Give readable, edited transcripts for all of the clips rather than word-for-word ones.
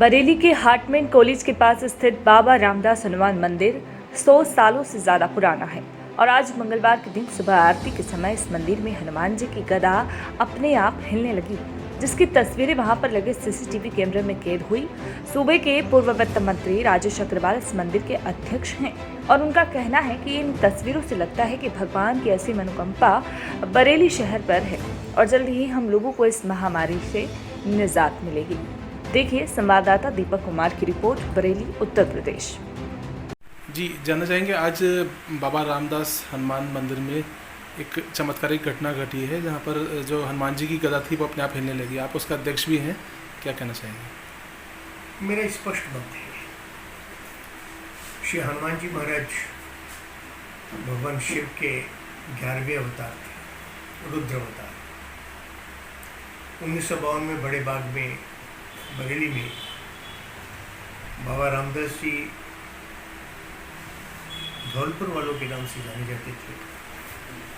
बरेली के Hartmann college के पास स्थित बाबा रामदास हनुमान मंदिर 100 सालों से ज्यादा पुराना है और आज मंगलवार के दिन सुबह आरती के समय इस मंदिर में हनुमान जी की गदा अपने आप हिलने लगी, जिसकी तस्वीरें वहां पर लगे सीसीटीवी कैमरे में कैद हुई। सूबे के पूर्व वित्त मंत्री राजेश अग्रवाल इस मंदिर के अध्यक्ष हैं और उनका कहना है कि इन तस्वीरों से लगता है कि भगवान की ऐसी मनोकंपा बरेली शहर पर है और जल्द ही हम लोगों को इस महामारी से निजात मिलेगी। देखिए संवाददाता दीपक कुमार की रिपोर्ट, बरेली, उत्तर प्रदेश। जी, जानना चाहेंगे आज बाबा रामदास हनुमान मंदिर में एक चमत्कारिक घटना घटी है जहां पर जो हनुमान जी की गदा थी वो अपने आप हिलने लगी। आप उसका अध्यक्ष भी हैं, क्या कहना चाहेंगे? मेरा स्पष्ट मत है, श्री हनुमान जी महाराज भगवान शिव के 11वें अवतार थे, रुद्र अवतार। 1952 में बड़े बाग में बरेली में बाबा रामदास जी धौलपुर वालों के नाम से जाने जाते थे।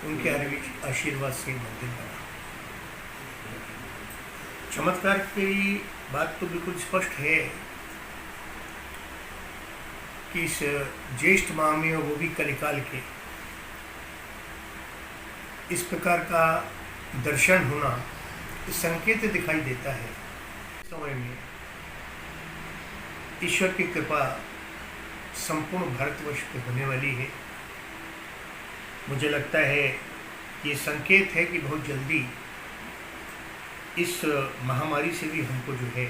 उनके आशीर्वाद से मंदिर बना। चमत्कार की बात तो बिल्कुल स्पष्ट है कि इस ज्येष्ठ माह में, वो भी कलिकाल के, इस प्रकार का दर्शन होना इस संकेत दिखाई देता है। समय में ईश्वर की कृपा संपूर्ण भारतवर्ष पे होने वाली है। मुझे लगता है ये संकेत है कि बहुत जल्दी इस महामारी से भी हमको जो है,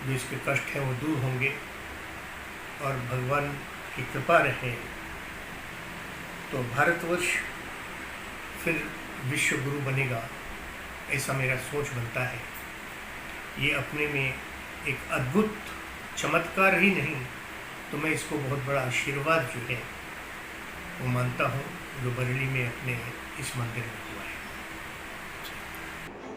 जो इसके कष्ट हैं वो दूर होंगे और भगवान की कृपा रहे तो भारतवर्ष फिर विश्व गुरु बनेगा, ऐसा मेरा सोच बनता है। ये अपने में एक अद्भुत चमत्कार ही नहीं तो मैं इसको बहुत बड़ा आशीर्वाद जो है वो मानता हूँ, जो बरेली में अपने इस मंदिर में हुआ है।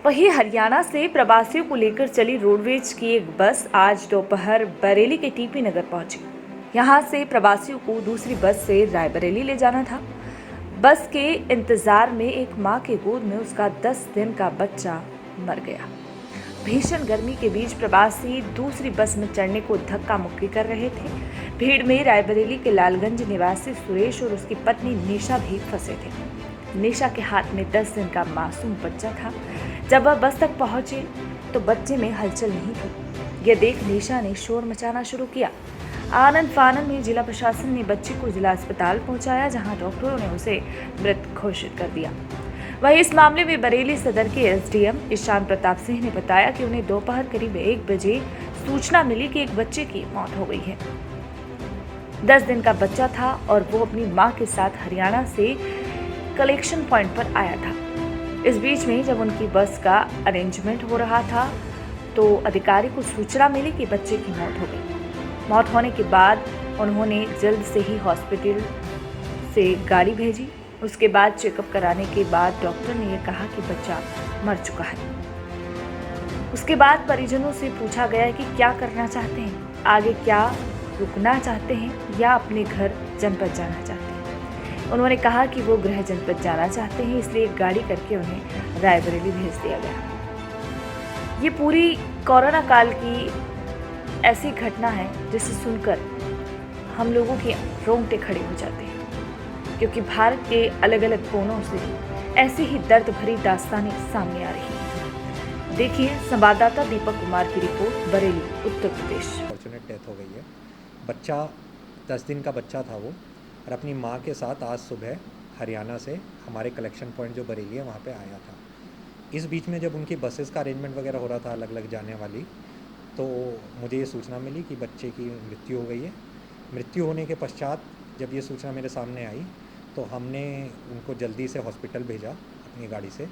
वहीं हरियाणा से प्रवासियों को लेकर चली रोडवेज की एक बस आज दोपहर बरेली के टीपी नगर पहुंची। यहां से प्रवासियों को दूसरी बस से रायबरेली ले जाना था। बस के इंतजार में एक मां के गोद में उसका 10 दिन का बच्चा मर गया। भीषण गर्मी के बीच प्रवासी दूसरी बस में चढ़ने को धक्का मुक्की कर रहे थे। भीड़ में रायबरेली के लालगंज निवासी सुरेश और उसकी पत्नी निशा भी फंसे थे। निशा के हाथ में 10 दिन का मासूम बच्चा था। जब वह बस तक पहुंचे तो बच्चे में हलचल नहीं थी। यह देख निशा ने शोर मचाना शुरू किया। आनंद फानन में जिला प्रशासन ने बच्चे को जिला अस्पताल पहुंचाया, जहां डॉक्टरों ने उसे मृत घोषित कर दिया। वहीं इस मामले में बरेली सदर के एसडीएम ईशान प्रताप सिंह ने बताया कि उन्हें दोपहर करीब 1 बजे सूचना मिली कि एक बच्चे की मौत हो गई है। 10 दिन का बच्चा था और वो अपनी मां के साथ हरियाणा से कलेक्शन पॉइंट पर आया था। इस बीच में जब उनकी बस का अरेंजमेंट हो रहा था तो अधिकारी को सूचना मिली कि बच्चे की मौत हो गई। मौत होने के बाद उन्होंने जल्द से ही हॉस्पिटल से गाड़ी भेजी। उसके बाद चेकअप कराने के बाद डॉक्टर ने यह कहा कि बच्चा मर चुका है। उसके बाद परिजनों से पूछा गया कि क्या करना चाहते हैं, आगे क्या रुकना चाहते हैं या अपने घर जनपद जाना चाहते हैं। उन्होंने कहा कि वो गृह जनपद जाना चाहते हैं, इसलिए एक गाड़ी करके उन्हें रायबरेली भेज दिया गया। ये पूरी कोरोना काल की ऐसी घटना है जिसे सुनकर हम लोगों के रोंगटे खड़े हो जाते हैं, क्योंकि भारत के अलग अलग कोनों से ऐसी ही दर्द भरी दास्तानें सामने आ रही हैं। देखिए संवाददाता दीपक कुमार की report, Bareilly, Uttar Pradesh. Fortunate death हो गई है। बच्चा 10 दिन का बच्चा था वो, और अपनी माँ के साथ आज सुबह हरियाणा से हमारे कलेक्शन पॉइंट जो बरेली है वहाँ पे आया था। इस बीच में जब उनकी बसेस का अरेंजमेंट वगैरह हो रहा था अलग अलग जाने वाली, तो मुझे ये सूचना मिली कि बच्चे की मृत्यु हो गई है। मृत्यु होने के पश्चात जब ये सूचना मेरे सामने आई तो हमने उनको जल्दी से हॉस्पिटल भेजा अपनी गाड़ी से,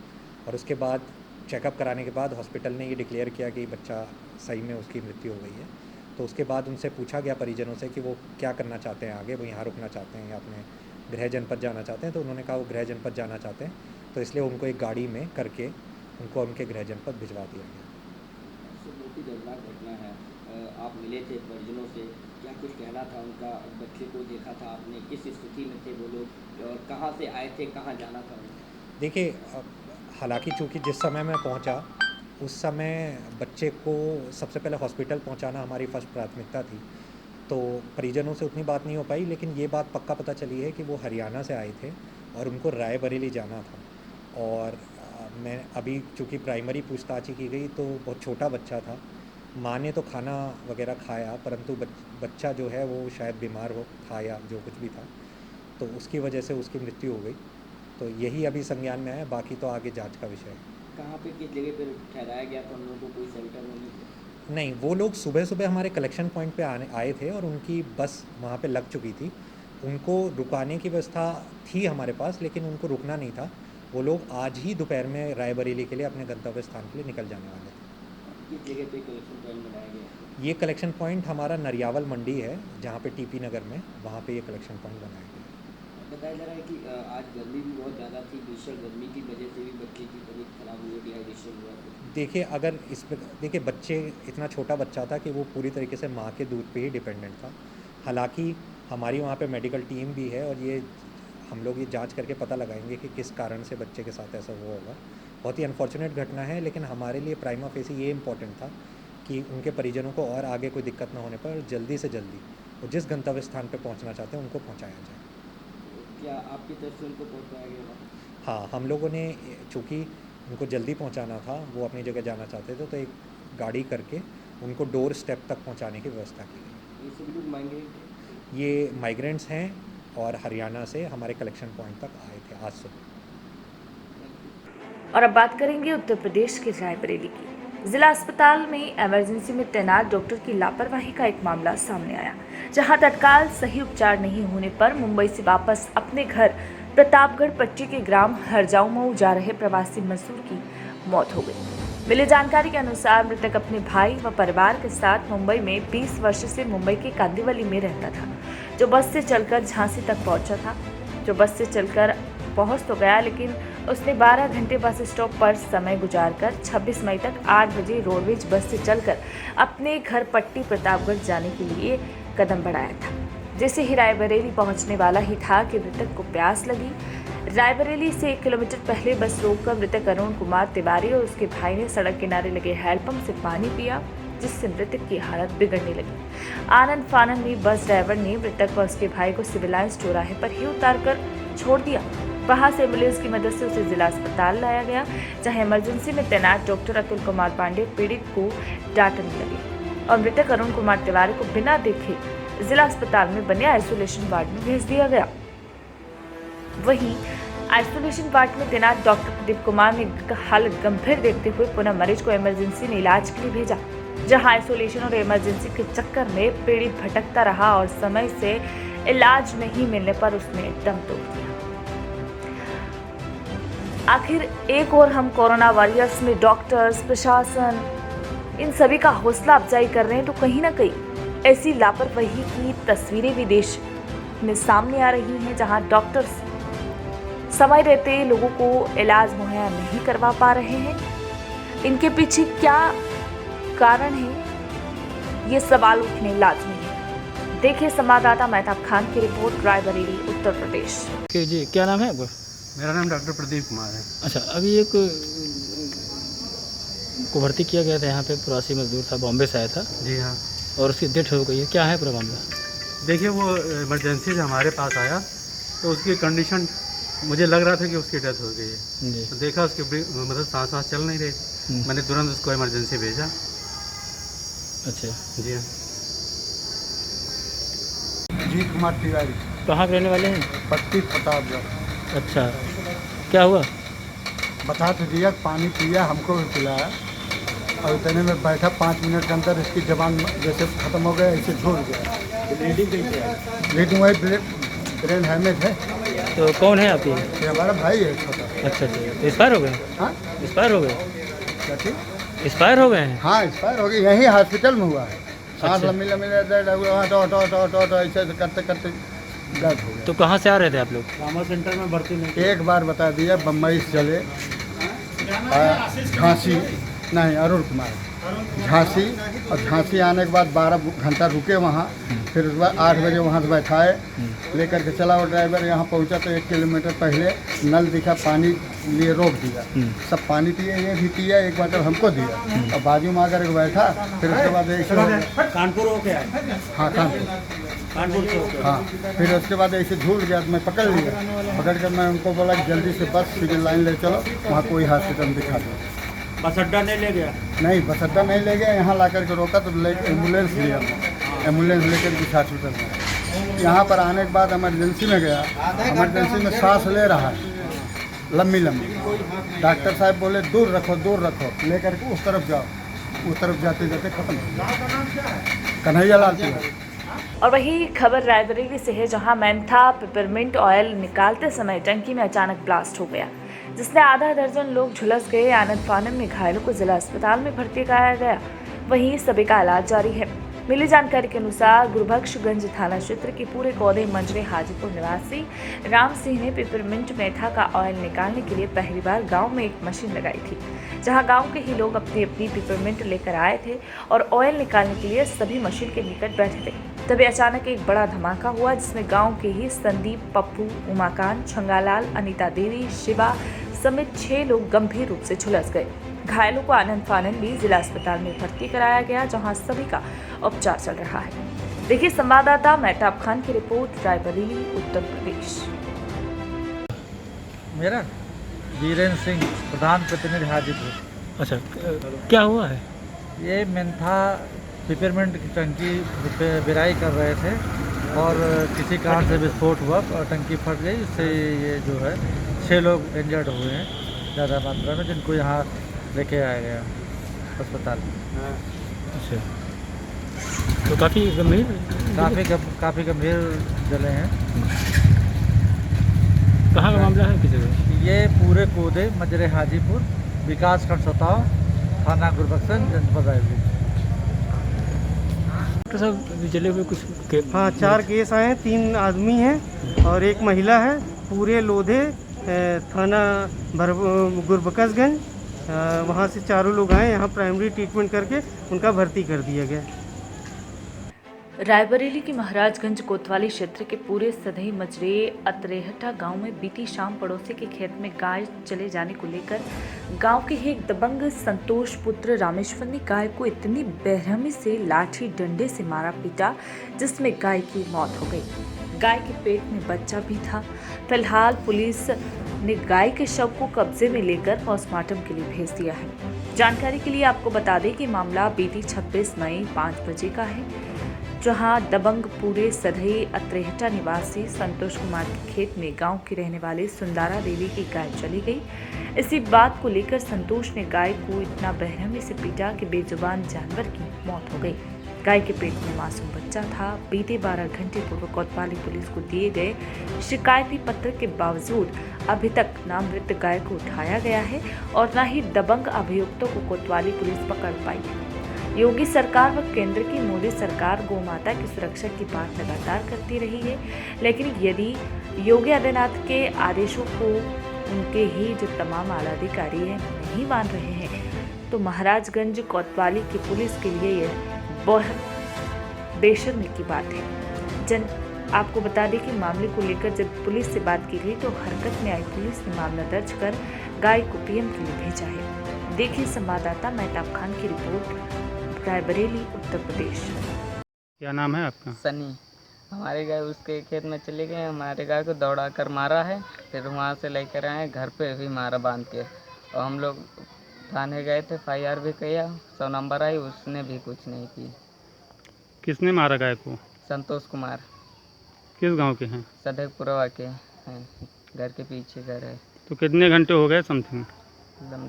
और उसके बाद चेकअप कराने के बाद हॉस्पिटल ने ये डिक्लेयर किया कि बच्चा सही में उसकी मृत्यु हो गई है। तो उसके बाद उनसे पूछा गया परिजनों से कि वो क्या करना चाहते हैं आगे, वो यहाँ रुकना चाहते हैं या अपने गृह जनपद जाना चाहते हैं। तो उन्होंने कहा वो गृह जनपद जाना चाहते हैं, तो इसलिए उनको एक गाड़ी में करके उनको उनके गृह जनपद भिजवा दिया गया। बहुत ही दर्दनाक घटना है। आप मिले थे परिजनों से, क्या कुछ कहना था उनका? बच्चे को देखा था आपने, किस स्थिति में थे वो लोग और कहाँ से आए थे, कहाँ जाना था? देखिए, हालांकि चूँकि जिस समय मैं पहुंचा उस समय बच्चे को सबसे पहले हॉस्पिटल पहुंचाना हमारी फर्स्ट प्राथमिकता थी। तो परिजनों से उतनी बात नहीं हो पाई, लेकिन ये बात पक्का पता चली है कि वो हरियाणा से आए थे और उनको रायबरेली जाना था। और मैं अभी चूँकि प्राइमरी पूछताछ ही की गई तो बहुत छोटा बच्चा था। माँ ने तो खाना वगैरह खाया, परंतु बच्चा जो है वो शायद बीमार हो था या जो कुछ भी था, तो उसकी वजह से उसकी मृत्यु हो गई। तो यही अभी संज्ञान में आया, बाकी तो आगे जांच का विषय है। कहाँ पे किस जगह पे ठहराया गया था उन लोगों को, कोई शेल्टर में? नहीं, वो लोग सुबह सुबह हमारे कलेक्शन पॉइंट पे आए थे और उनकी बस वहाँ पे लग चुकी थी। उनको रुकाने की व्यवस्था थी हमारे पास, लेकिन उनको रुकना नहीं था। वो लोग आज ही दोपहर में रायबरेली के लिए अपने गंतव्य स्थान के लिए निकल जाने वाले थे। किस जगह पे कलेक्शन पॉइंट बनाया गया है? ये कलेक्शन पॉइंट हमारा नरियावल मंडी है, जहाँ पे टीपी नगर में, वहाँ पे ये कलेक्शन पॉइंट बनाया गया है। बताया जा रहा है कि आज गर्मी भी बहुत ज़्यादा थी, भीषण गर्मी की वजह से भी बच्चे की तबीयत खराब हुई, डिहाइड्रेशन हुआ। देखिए, अगर देखिए बच्चे, इतना छोटा बच्चा था कि वो पूरी तरीके से माँ के दूध पे ही डिपेंडेंट था। हालांकि हमारी वहाँ पे मेडिकल टीम भी है और ये हम लोग ये जांच करके पता लगाएंगे कि किस कारण से बच्चे के साथ ऐसा हुआ होगा। बहुत ही अनफॉर्चुनेट घटना है, लेकिन हमारे लिए प्राइमा फेसी ये इम्पोर्टेंट था कि उनके परिजनों को और आगे कोई दिक्कत ना होने पर जल्दी से जल्दी वो जिस गंतव्य स्थान पर पहुँचना चाहते हैं उनको पहुँचाया जाए। क्या आपकी तरफ से उनको पहुँचाया गया? हाँ, हम लोगों ने, चूँकि उनको जल्दी पहुंचाना था, वो अपनी जगह जाना चाहते थे, तो एक गाड़ी करके उनको डोर स्टेप तक पहुंचाने की व्यवस्था की गई। ये सभी लोग माइग्रेंट? ये माइग्रेंट्स हैं और हरियाणा से हमारे कलेक्शन पॉइंट तक आए थे आज सुबह। और अब बात करेंगे उत्तर प्रदेश के रायबरेली की। जिला अस्पताल में इमरजेंसी में तैनात डॉक्टर की लापरवाही का एक मामला सामने आया, जहां तत्काल सही उपचार नहीं होने पर मुंबई से वापस अपने घर प्रतापगढ़ पट्टी के ग्राम हरजाऊ जा रहे प्रवासी मजदूर की मौत हो गई। मिली जानकारी के अनुसार मृतक अपने भाई व परिवार के साथ मुंबई में 20 वर्ष से मुंबई के कांदिवली में रहता था, जो बस से चलकर झांसी तक पहुंचा था। जो बस से चलकर पहुंच तो गया, लेकिन उसने 12 घंटे बस स्टॉप पर समय गुजारकर 26 मई तक 8 बजे रोडवेज बस से चलकर अपने घर पट्टी प्रतापगढ़ जाने के लिए कदम बढ़ाया था। जैसे ही रायबरेली पहुंचने वाला ही था कि मृतक को प्यास लगी। रायबरेली से 1 किलोमीटर पहले बस रोककर मृतक अरुण कुमार तिवारी और उसके भाई ने सड़क किनारे लगे हैंडपंप से पानी पिया, जिससे मृतक की हालत बिगड़ने लगी। आनंद फानन में बस ड्राइवर ने मृतक व उसके भाई को सिविल लाइंस चौराहे पर ही उतारकर छोड़ दिया। वहां से एम्बुलेंस की मदद से उसे जिला अस्पताल लाया गया, जहां इमरजेंसी में तैनात डॉक्टर अतुल कुमार पांडे पीड़ित को डांटने लगे और मृतक अरुण कुमार तिवारी को बिना देखे जिला अस्पताल में बने आइसोलेशन वार्ड में भेज दिया गया। वहीं आइसोलेशन वार्ड में तैनात डॉक्टर प्रदीप कुमार ने हालत गंभीर देखते हुए पुनः मरीज को इमरजेंसी में इलाज के लिए भेजा, जहां आइसोलेशन और इमरजेंसी के चक्कर में पीड़ित भटकता रहा और समय से इलाज नहीं मिलने पर उसने दम तोड़ दिया। आखिर एक और हम कोरोना वॉरियर्स में डॉक्टर्स, प्रशासन, इन सभी का हौसला अफजाई कर रहे हैं, तो कहीं ना कहीं ऐसी लापरवाही की तस्वीरें भी देश में सामने आ रही हैं, जहां डॉक्टर्स समय रहते लोगों को इलाज मुहैया नहीं करवा पा रहे हैं। इनके पीछे क्या कारण है, ये सवाल उठने लाजमी है। देखिए संवाददाता मेहताब खान की रिपोर्ट, रायबरेली, उत्तर प्रदेश। जी, क्या नाम है आपका? मेरा नाम डॉक्टर प्रदीप कुमार है। अच्छा, अभी एक को भर्ती किया गया था यहाँ पे, प्रवासी मजदूर था, बॉम्बे से आया था। जी हाँ। और उसकी डेथ हो गई है, क्या है पूरा मामला? देखिए, वो इमरजेंसी से हमारे पास आया तो उसकी कंडीशन मुझे लग रहा था कि उसकी डेथ हो गई है। जी। तो देखा उसकी मतलब सांस चल नहीं रही, मैंने तुरंत उसको इमरजेंसी भेजा। अच्छा जी हाँ। अजीत कुमार तिवारी, कहाँ के रहने वाले हैं? पट्टी प्रतापगढ़। अच्छा, क्या हुआ? बता तो दिया, पानी पिया, हमको भी पिलाया और इतने में बैठा 5 मिनट के अंदर इसकी जबान जैसे ख़त्म हो गया, ऐसे झूल गया। ब्लीडिंग वही ब्रेन हैमेज है। तो कौन है आपकी? ये हमारा भाई है छोटा। अच्छा, तो एक्सपायर हो गए? हाँ, एक्सपायर हो गए? क्या चीज़? एक्सपायर हो गए हैं? हाँ, एक्सपायर हो गई, यहीं हॉस्पिटल में हुआ है। सांस अच्छा। लम्बी लम्बी ऐसे करते करते डेथ हो गया। तो कहाँ से आ रहे थे आप लोग? ट्रामा सेंटर में भर्ती नहीं। एक बार बता दिया, बम्बई से चले झांसी, नहीं अरुण कुमार, झांसी, और झांसी आने के बाद 12 घंटा रुके वहाँ, फिर उसके बाद 8 बजे वहाँ से बैठाए, लेकर के चला वो ड्राइवर। यहाँ पहुँचा तो 1 किलोमीटर पहले नल दिखा, पानी लिए रोक दिया। सब पानी पिए, ये भी पिया, एक बोतल हमको दिया और बाजू में आकर के बैठा। फिर उसके बाद कानपुर हो गया। हाँ कानपुर से हाँ। फिर उसके बाद ऐसे झूल गया तो मैं पकड़ लिया। पकड़ कर मैं उनको बोला कि जल्दी से बस सिविल लाइन ले चलो, वहाँ कोई हॉस्पिटल में दिखा दो। बस अड्डा नहीं ले गया? नहीं, बस अड्डा नहीं ले गया। यहाँ ला करके रोका तो एम्बुलेंस लिया, एम्बुलेंस लेकर किसी हॉस्पिटल में। यहाँ पर आने के बाद इमरजेंसी में गया। इमरजेंसी में सांस ले रहा है लंबी लंबी। डॉक्टर साहब बोले दूर रखो, लेकर के उस तरफ जाओ। उस तरफ जाते जाते खत्म हो गया। कन्हैया लाल तिवारी। और वही खबर रायबरेली से है, जहां मेंथा पिपरमिंट ऑयल निकालते समय टंकी में अचानक ब्लास्ट हो गया, जिसमें आधा दर्जन लोग झुलस गए। आनंद फानन में घायलों को जिला अस्पताल में भर्ती कराया गया, वहीं सभी का इलाज जारी है। मिली जानकारी के अनुसार गुरबख्शगंज थाना क्षेत्र के पूरे कौदे मंजरे हाजीपुर निवासी राम सिंह ने पिपरमिंट मेथा का ऑयल निकालने के लिए पहली बार गांव में एक मशीन लगाई थी, जहां गांव के ही लोग अपनी अपनी पिपरमिंट लेकर आए थे और ऑयल निकालने के लिए सभी मशीन के निकट बैठे थे। तभी अचानक एक बड़ा धमाका हुआ, जिसमें गांव के ही संदीप, पप्पू, उमाकांत, छंगालाल, अनीता देवी, शिवा समेत 6 लोग गंभीर रूप से झुलस गए। घायलों को आनंद फानन भी जिला अस्पताल में भर्ती कराया गया, जहां सभी का उपचार चल रहा है। देखिए संवाददाता मेहताब खान की रिपोर्ट, रायबरेली, उत्तर प्रदेश। मेरा वीरेंद्र सिंह, प्रधान प्रतिनिधि हाजीपुर। अच्छा, क्या हुआ है? ये मेंथा पिपरमिंट की टंकी बिराई कर रहे थे और किसी कारण से विस्फोट हुआ और टंकी फट गई। इससे ये जो है 6 लोग इंजर्ड हुए हैं ज़्यादा मात्रा में, जिनको यहाँ लेके आया गया अस्पताल। अच्छा, तो काफ़ी काफ़ी गंभीर जले हैं। कहाँ का मामला है? किसी का? ये पूरे कौदे मंजरे हाजीपुर, विकास खंड सताव, थाना गुरबख्शगंज, जनपद रायबरेली। डॉक्टर साहब, जले हुए कुछ हाँ, 4 केस आए हैं, 3 आदमी हैं और एक महिला है। पूरे लोधे थाना गुरबख्शगंज, वहाँ से 4 लोग आए। यहाँ प्राइमरी ट्रीटमेंट करके उनका भर्ती कर दिया गया। रायबरेली के महाराजगंज कोतवाली क्षेत्र के पूरे सधई मजरे अतरेहटा गांव में बीती शाम पड़ोसी के खेत में गाय चले जाने को लेकर गांव के ही एक दबंग संतोष पुत्र रामेश्वर ने गाय को इतनी बेरहमी से लाठी डंडे से मारा पीटा, जिसमें गाय की मौत हो गई। गाय के पेट में बच्चा भी था। फिलहाल पुलिस ने गाय के शव को कब्जे में लेकर पोस्टमार्टम के लिए भेज दिया है। जानकारी के लिए आपको बता दें कि मामला बीती 26 मई 5 बजे का है, जहां दबंग पूरे सधई अतरेहटा निवासी संतोष कुमार के खेत में गांव की रहने वाली सुंदारा देवी की गाय चली गई। इसी बात को लेकर संतोष ने गाय को इतना बेरहमी से पीटा कि बेजुबान जानवर की मौत हो गई। गाय के पेट में मासूम बच्चा था। बीते 12 घंटे पूर्व कोतवाली पुलिस को दिए गए शिकायती पत्र के बावजूद अभी तक ना मृत गाय को उठाया गया है और न ही दबंग अभियुक्तों को कोतवाली पुलिस पकड़ पाई है। योगी सरकार व केंद्र की मोदी सरकार गौमाता की सुरक्षा की बात लगातार करती रही है, लेकिन यदि योगी आदित्यनाथ के आदेशों को उनके ही जो तमाम आला अधिकारी हैं नहीं मान रहे हैं, तो महाराजगंज कोतवाली की पुलिस के लिए यह बहुत बेशर्मी की बात है। आपको बता दें कि मामले को लेकर जब पुलिस से बात की गई तो हरकत में आई पुलिस ने मामला दर्ज कर गाय को पीएम के लिए भेजा है। देखिए संवाददाता मेहताब खान की रिपोर्ट, रायबरेली, उत्तर प्रदेश। क्या नाम है आपका? सनी। हमारे गाय उसके खेत में चले गए, हमारे गाय को दौड़ा कर मारा है, फिर वहाँ से लेकर आए घर पे भी मारा बांध के, और हम लोग थाने गए थे, FIR भी किया, 100 नंबर आई, उसने भी कुछ नहीं की। किसने मारा गाय को? संतोष कुमार। किस गांव के हैं? सदैपुरवा के हैं, घर के पीछे घर है। तो कितने घंटे हो गए समथिंग?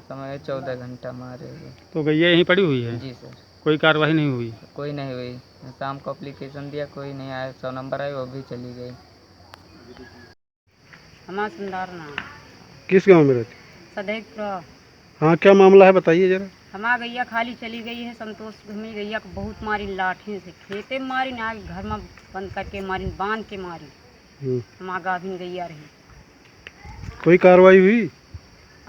समय 14 घंटा मारे हुए। तो गैया यहीं पड़ी हुई है? जी सर। कोई कार्रवाई नहीं हुई? कोई नहीं हुई। शाम को एप्लीकेशन दिया, कोई नहीं आया, 100 नंबर आई, वो भी चली गई। हमारा सुंदर नाम। किस गांव में रहती? सदैपुरा। हाँ, क्या मामला है बताइए जरा। हमारा गैया खाली चली गई है, संतोष हमें गैया को बहुत मारी लाठी से, खेते में मारी ना, घर में बंद करके मारी, बांध के मारी। हमारा गाभिन गैया रही। कोई कार्रवाई हुई?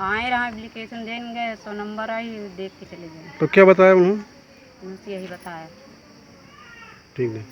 आए रहा, एप्लीकेशन देंगे, 100 नंबर आई, देख के चले गए। तो क्या बताया उन्होंने? उनसे यही बताया। ठीक है।